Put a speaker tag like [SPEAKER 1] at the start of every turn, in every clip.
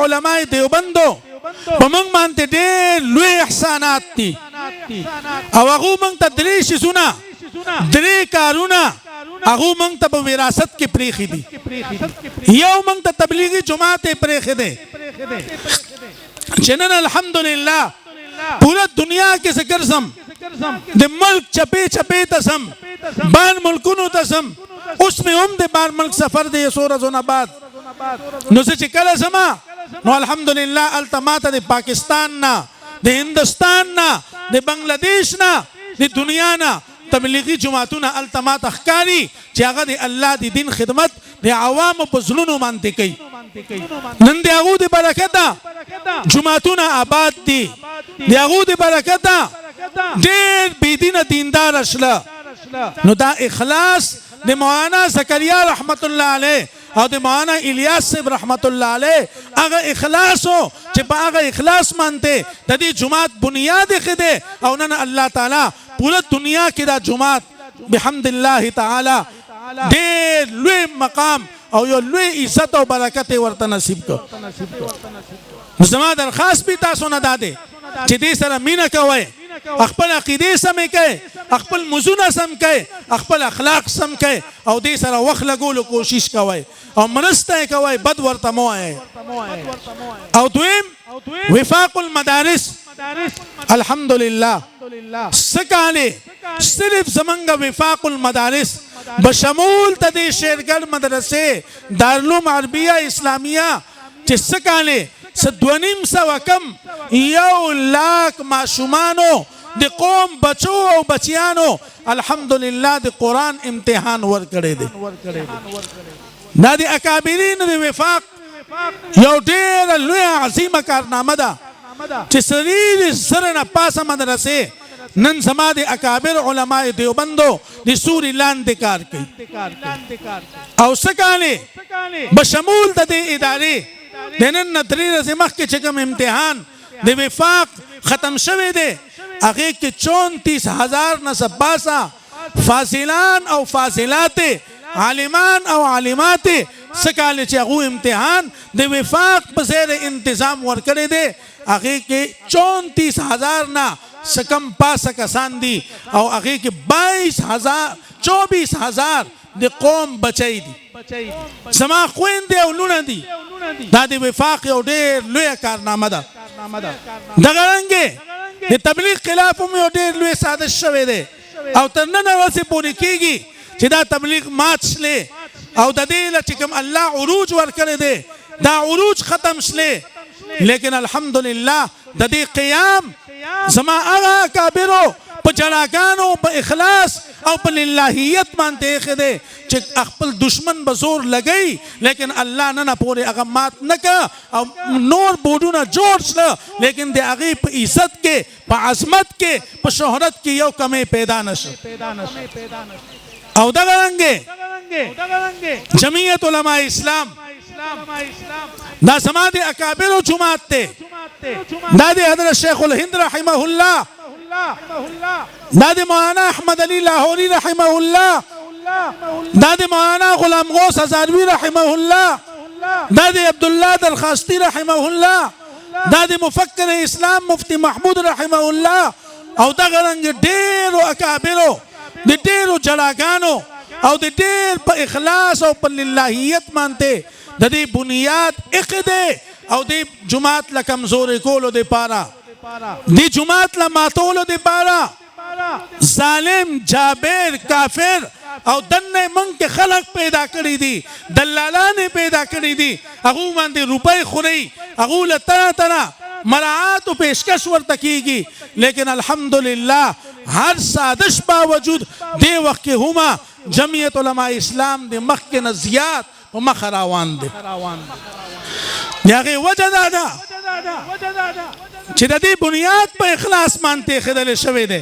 [SPEAKER 1] علماء دیوبندو په موږ باندې ډېر لوی احسانات دي او هغه موږ ته درې شیزونه درې کارونه هغه موږ ته په وراثت کې پرېښي دي. یو موږ ته تبلیغي جماعت یې پرېښی دی چې نن الحمدلله پورا دنیا کې زه ګرځم د ملک چپې چپې ته ځم بار ملکونو ته ځم. اوس مې هم د بار ملک سفر دی څو ورځو نه بعد نو زه چې کله ځمه نو الحمدلله هلته ماته د پاکستان نه د هندوستان نه د بنګلادیش نه د دنیا نه تبلیغي جماعتونه هلته ماته ښکاري چې هغه د الله د دین خدمت د عوامو په زړونو باندې کوي. نن د هغو د برکته جماعتونه آباد دي د هغو د برکته ډېر بېدینه دینداره شله. نو دا اخلاص د مولانا زکریا رحمت الله علیه او د مولانا الیاس صاحب رحمت الله علیه هغه اخلاص و چې په هغه اخلاص باندې د دې جماعت بنیاد ایښی دی او نن الله تعالی پوره دنیا کې دا جماعت بحمد الله تعالی ډېر لوی مقام او یو لوی عزت او برکت یې ورته نصیب کړ. زما درخواست به تاسو نه دا دی چې دې سره مینه کوئ خپل عقیدې سمې کوئ خپل مزونه سم کوئ خپل اخلاق سم کوئ او دې سره وخت لګولو کوشش کوئ او مرسته یې کوئ بد ورته مه وایئ. او دویم وفاق المدارس الحمدلله سکاله صرف زمنګ وفاق المدارس بشمول ته د شیرګل مدرسې دارالعلوم عربیه اسلامیه چې سکاله دوه سوه کم 1,00,000 ماشومانو د قوم بچو او بچیانو الحمدلله د قرآن امتحان ورکړی دی. دا د اکابرینو د وفاق یو ډېره لویه عظیمه کارنامه ده چې سړي د زره نه پاسه مدرسې نن زما د اکابر علماء دیوبندو د سوري لاندې کار کوي او سکاله بشمول د دې ادارې د نن نه 3 ورځې مخکې چې کوم امتحان د وفاق ختم شوی دی هغې کې 34,000 نه پاسه فاضلان او فاضلات عالمان او عالمات سکاله چې هغو امتحان د وفاق په زیر انتظام ورکړی دی هغې کې 34,000 نه سکم پاسه کسان دي او هغې کې 24,000 د قوم بچی دي. زما خویندې او لونه دي دا د وفاق یو ډېر لویه کارنامه ده. دغه رنګې د تبلیغ خلاف هم یو ډېر لوی سازش شوی دی او تر ننه ورځې پورې کېږي چې دا تبلیغ مات شلې او د دې له چې کوم الله عروج ورکړی دی دا عروج ختم شلې لیکن الحمدلله د دې قیام زما هغه اکابرو په جلاګانو په اخلاص او په للهیت باندې ایښی دی چې خپل دشمن به زور لګوي لیکن الله نن پورې هغه مات نه کړه او نور بورډونه جوړ شله لیکن د هغې په عزت کې په عظمت کې په شهرت کې یو کمی پیدا نه شو. او دغه رنګې جمعیت علماء اسلام دا زما د اکابرو جماعت دی دا د حضرت شیخ الهند رحمه الله دا د مولانا احمد علی لاهوری رحمه الله دا د مولانا غلام غوث هزاروی رحمه الله دا د عبدالله درخواستي رحمه الله دا د مفکر اسلام مفتی محمود رحمه الله او دغه رنګ ډېرو اکابرو د ډېرو جلاګانو او د ډېر په اخلاص او په للهیت باندې د دې بنیاد ایښی دی او د جماعت له کمزورې کولو دپاره د جماعت له ماتولو دپاره ظالم جابر کافر او دنه موږ کې خلق پیدا کړي دي دلالان پیدا کړي دي هغو باندې روپۍ خوري هغو له طرح طرح مراعات و پیشکش ورته کیږي لیکن الحمدلله هر سازش باوجود دې وخت کې هم جمعیت علماء اسلام د مخکې نه زیات په مخه روان دی. د هغې وجه دا ده چې د دې بنیاد په اخلاص باندې ایښودلی شوی دی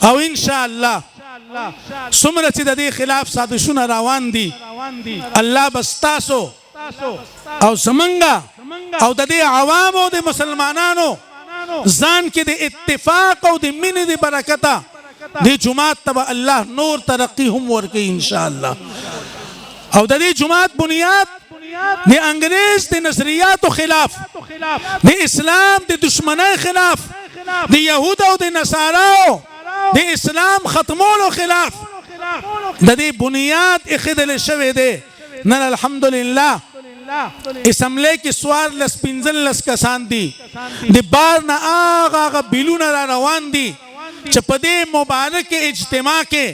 [SPEAKER 1] او انشاءالله څومره چې د دې خلاف سازشونه روان دي الله به ستاسو او زمونږ او د دې عوامو د مسلمانانو ځان کې د اتفاق او د مینې د برکته دې جماعت ته به الله نور ترقي هم ورکوي انشاءالله. او د دې جماعت بنیاد د انګریز د نظریاتو خلاف، د اسلام د دشمنۍ خلاف، د یهود او د نصاراو د اسلام ختمولو خلاف د دې بنیاد اخدل شوی دی. نن الحمدلله اسمبلی کې 14-15 کسان دي، د بار نه هغه بیلونه را روان دي چې په دې مبارک اجتماع کې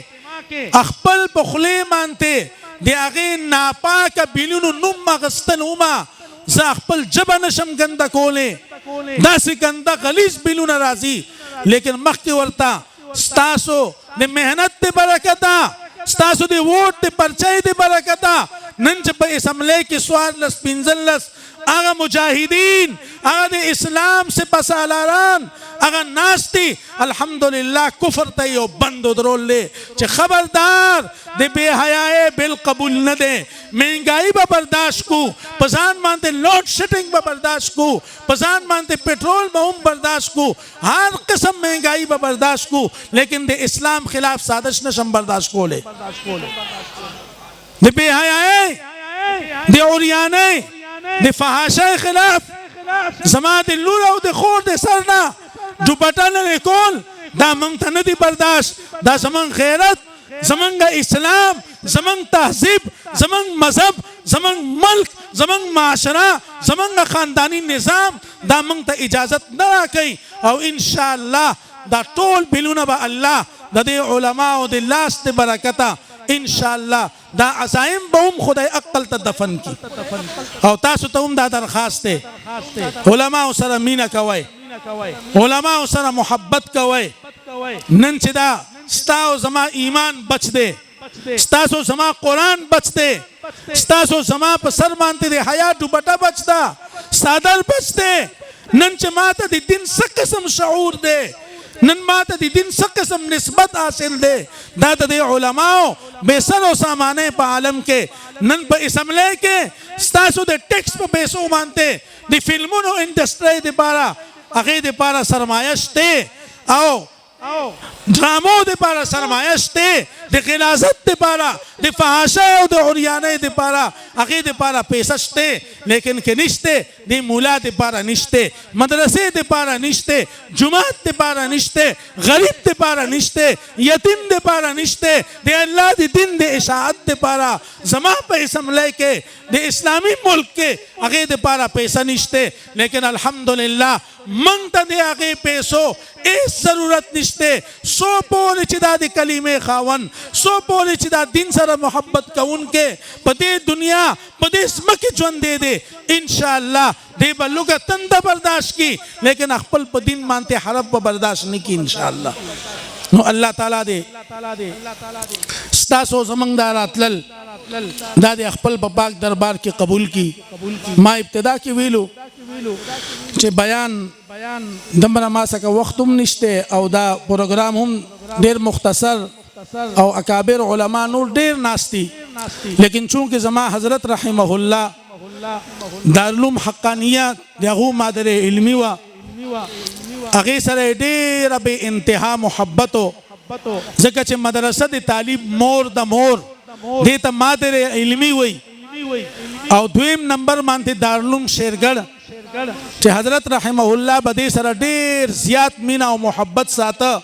[SPEAKER 1] خپل په خولې باندې د هغې ناپاکه بیلونو نوم اخیستل ومه زه خپل ژبه نشم ګنده کولی، داسې ګنده غلیظ بیلونه راځي. لیکن مخکې ورته ستاسو د محنت د برکته، ستاسو د ووټ د پرچۍ د برکته نن چې په اسمبلی کې 14-15 هغه مجاهدین، هغه د اسلام سپهسالاران هغه ناست دي، الحمدلله کفر ته یو بند ودرول دی چې خبردار د بې حیایۍ بالقبول نه دی. مهنګایي به برداشت کو، په ځان باندې لوډ شیډنګ به برداشت کو، په ځان باندې پټرول به هم برداشت کو، هر قسم مهنګایي به برداشت کو، لیکن د اسلام خلاف سازش نشم برداشت کولی. د بې حیایۍ، د عریانۍ، د فحاشۍ خلاف زما د لور او د خور د سر نه دوپټه لرې کول دا موږ ته نه دي برداشت. دا زموږ غیرت، زموږ اسلام، زموږ تهذیب، زموږ مذهب، زموږ ملک، زموږ معاشره، زموږ خاندانی نظام دا موږ ته اجازت نه راکوي. او انشاءالله دا ټول بیلونه به الله د دې علماو د لاس د برکته انشاءالله دا عزایم به هم خدای عقل ته دفن کی. او تاسو ته هم دا درخواست دی، علماو سره مینه کوئ، علماء سره محبت کوئ. نن چې دا ستاسو زما ایمان بچ دی، ستاسو زما قرآن بچ دی، ستاسو زما په سر باندې د حیا دوپټه بچ ده، صادر بچ دی. نن چې ماته د دین څه قسم شعور دی، نن ماته د دین څه قسم نسبت حاصل دی، دا د علماو بې سر و سامانه په عالم کې نن په اسمبلی کې ستاسو د ټیکس په پیسو باندې د فلمونو انډسټرۍ دپاره هغې دپاره سرمایه شته، او ډرامو دپاره سرمایه شته، د غلاظت دپاره، د فحاشۍ او د عریانۍ دپاره هغې دپاره پیسه شته. لیکن که نشته د مولا دپاره نشته، مدرسې دپاره نشته، جماعت دپاره نشته، غریب دپاره نشته، یتیم دپاره نشته، د الله د دین د اشاعت دپاره زما په اسمبلی کې د اسلامي ملک کې هغې دپاره پیسه نشته. لیکن الحمدلله موږ ته د هغې پیسو هیڅ ضرورت نشته. څو پورې چې دا د کلمې خاوند، څو پورې چې دا دین سره محبت کوونکی په دې دنیا په دې ځمکې ژوندی دی، انشاءالله دی به لوږه تنده برداشت کی، لیکن خپل په دین باندې حرف به برداشت نه کی انشاءالله. نو الله تعالی دی ستاسو زمونږ دا راتلل دا د خپل په پاک دربار کې قبول کی. ما ابتدا کې ویلو چې بیان دمره ما څخه وخت هم نشته او دا پروګرام هم ډیر مختصر او اکابر علما نور ډیر ناستی، لیکن چونکه زما حضرت رحمه الله دارالعلوم حقانیه دغه مادر علمی و هغې سره ډیره بې انتها محبت و، ځکه چې مدرسه د تعلیم مور د مور دې ته مادر علمی وی. او دویم نمبر باندې دارالعلوم شیرګړ چې حضرت رحمه الله به دې سره ډیر زیات مینه او محبت ساته.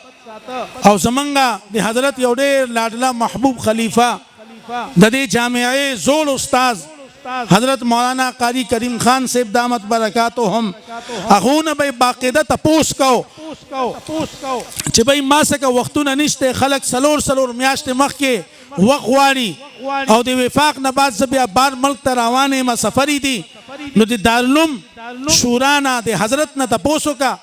[SPEAKER 1] او زمونږ د حضرت یو ډیر لاډله محبوب خلیفه د دې جامعې زوړ استاد حضرت مولانا قاری کریم خان صاحب دامت برکاتهم هغو نه به باقاعده تپوس کو چې بھئی ما څخه وختونه نشته، خلک څلور میاشتې مخکې وخت غواړي او د وفاق نه بعد زه بیا بار ملک ته روان یم، سفرې دي. نو د دارالعلوم شورا نه د حضرت نه تپوس وکړه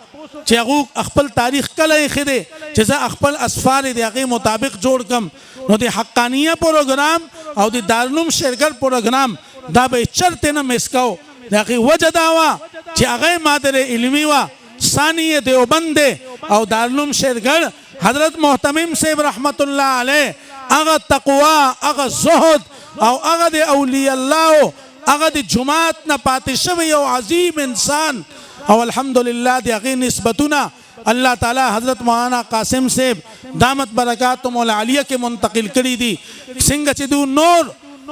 [SPEAKER 1] چې هغو خپل تاریخ کله ایښی دی چې زه خپل اسفار د هغې مطابق جوړ کړم. نو د حقانیه پروګرام او د دارالعلوم شیرګل پروګرام دا به چرته نه مس کو. د هغې وجه دا وه چې هغه مادر علمي وه، ثانیه دیوبند دی او دارالعلوم شیرګل حضرت محتمم صاحب رحمت الله علیه هغه تقوا، هغه زهد او هغه د اولیاء الله، هغه د جماعت نه پاتې شوی یو عظیم انسان. او الحمدلله د هغې نسبتونه الله تعالی حضرت مولانا قاسم صاحب دامت برکاتهم العالیه کې منتقل کړي دي. څنګه چې دو نور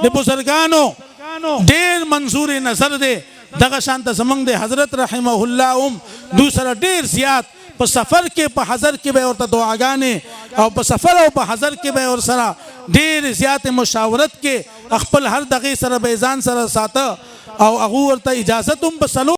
[SPEAKER 1] د بزرګانو ډیر منظور نظر دی دغه شانت زمنګ د حضرت رحمه الله دوسر ډیر زیات په سفر کې په حضر کې به ورته دعاګانې او په سفر او په حضر کې به ور سره ډیر زیات مشاورت کې خپل هر دغه سره به ځان سره ساته او هغه ورته اجازه هم په